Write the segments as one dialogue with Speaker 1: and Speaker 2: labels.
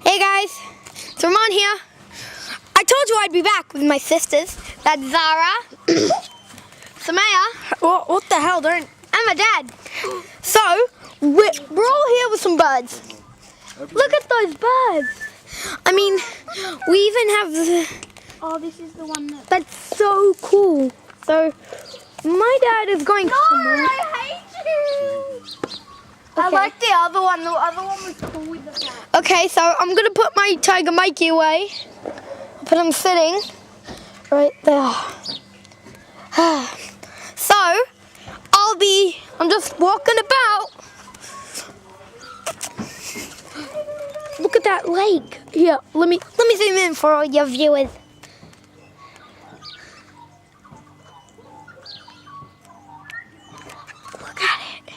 Speaker 1: Hey guys, it's Ramon here. I told you I'd be back with my sisters. That's Zara, Samaya,
Speaker 2: What the hell, don't...
Speaker 1: and my dad. So, we're all here with some birds. Look at those birds. I mean, we even have the...
Speaker 2: Oh, this is the one that...
Speaker 1: That's so cool. So, my dad is going somewhere.
Speaker 2: I hate you! I
Speaker 1: Okay.
Speaker 2: like the other one. The other one was cool with the flag.
Speaker 1: Okay, so I'm going to put my tiger Mikey away. But I'm sitting right there. So, I'm just walking about. Look at that lake. Here, let me zoom in for all your viewers. Look at it.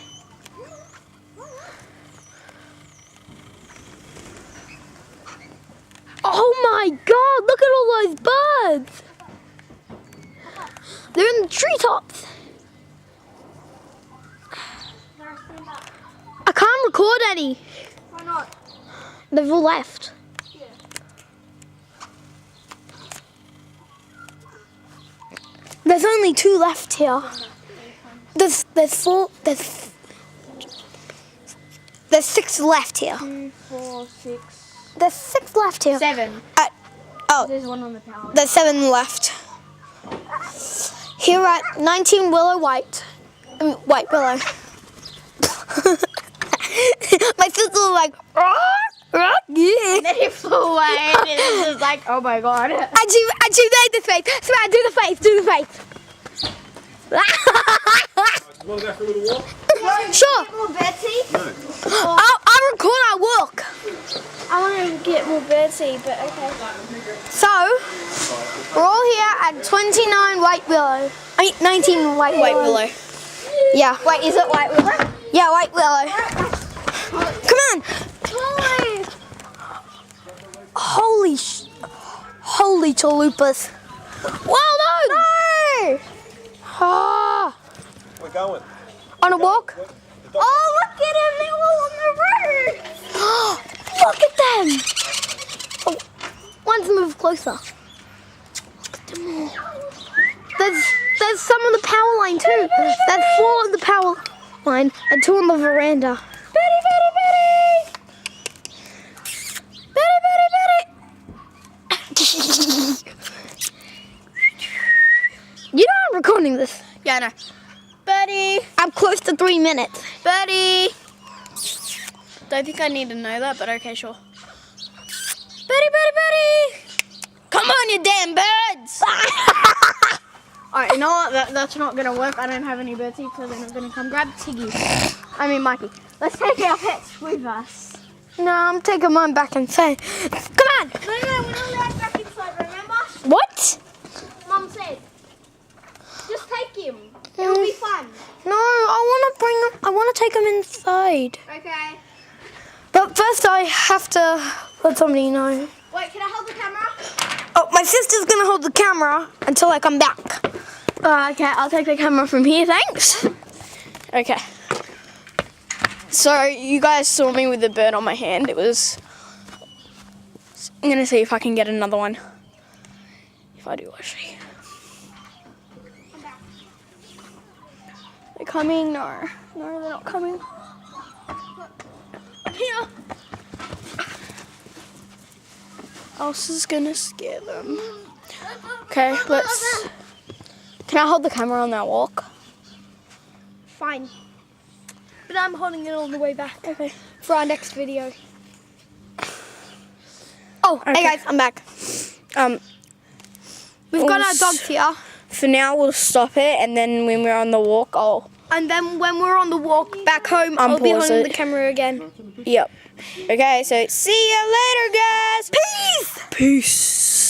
Speaker 1: Oh my God, look at all those birds. They're in the treetops. I can't record any.
Speaker 2: Why not?
Speaker 1: They've all left.
Speaker 2: Yeah.
Speaker 1: There's only 2 left here. There's 4. There's 6 left here.
Speaker 2: 2, 4, 6,
Speaker 1: There's 6 left here.
Speaker 2: 7.
Speaker 1: Oh,
Speaker 2: There's one on the tower.
Speaker 1: there's 7 left. Here at 19 Willow White. White Willow. My sister was like, yeah.
Speaker 2: And then he flew away and it was just like, oh my God.
Speaker 1: I made the face. So I do the face. Do the face.
Speaker 3: You want to go for a little walk?
Speaker 1: Sure.
Speaker 2: Get more Betsy?
Speaker 3: No.
Speaker 1: I'll record our walk.
Speaker 2: I want to get more Betsy, but okay.
Speaker 1: So, we're all here at 29 White Willow. 19 White Willow. Yeah.
Speaker 2: Wait, is it White Willow?
Speaker 1: Yeah, White Willow. Come on. Holy chalupas. Well, no. Ah.
Speaker 3: We're going.
Speaker 1: On a walk?
Speaker 2: Oh, look at him. They're all on the roof.
Speaker 1: Look at them. Oh, one's move closer. Look at them all. There's some on the power line too. There's 4 on the power line and 2 on the veranda.
Speaker 2: Betty, Betty, Betty.
Speaker 1: Betty, Betty, Betty. You know I'm recording this.
Speaker 2: Yeah, I know. Betty,
Speaker 1: I'm close to 3 minutes.
Speaker 2: Betty. Don't think I need to know that, but okay, sure. Betty, Betty, Betty. Come on, you damn birds. Alright, you know what? That's not going to work. I don't have any birds here, so they're not going to come grab Tiggy. I mean, Mikey. Let's take our pets with us.
Speaker 1: No, I'm taking mine back inside. Come on.
Speaker 2: No, we're not allowed back inside, remember?
Speaker 1: What?
Speaker 2: Mum said. Just take him. It'll be fun.
Speaker 1: No, I want to take him inside.
Speaker 2: Okay.
Speaker 1: But first I have to let somebody know.
Speaker 2: Wait, can I hold the camera?
Speaker 1: Oh, my sister's going to hold the camera until I come back.
Speaker 2: Okay, I'll take the camera from here, thanks. Okay. So, you guys saw me with the bird on my hand. It was... I'm going to see if I can get another one. If I do, actually. They're coming? No. No, they're not coming. Here. Else is going to scare them. Okay, let's... Can I hold the camera on that walk?
Speaker 1: Fine. But I'm holding it all the way back.
Speaker 2: Okay.
Speaker 1: For our next video. Oh,
Speaker 2: Okay.
Speaker 1: hey guys, I'm back. We've got our dogs here.
Speaker 2: For now, we'll stop it, and then when we're on the walk, I'll...
Speaker 1: And then when we're on the walk back home, I'll be
Speaker 2: Unpause
Speaker 1: holding
Speaker 2: it.
Speaker 1: the camera again.
Speaker 2: Yep. Okay, so see you later, guys.
Speaker 1: Peace!
Speaker 2: Peace.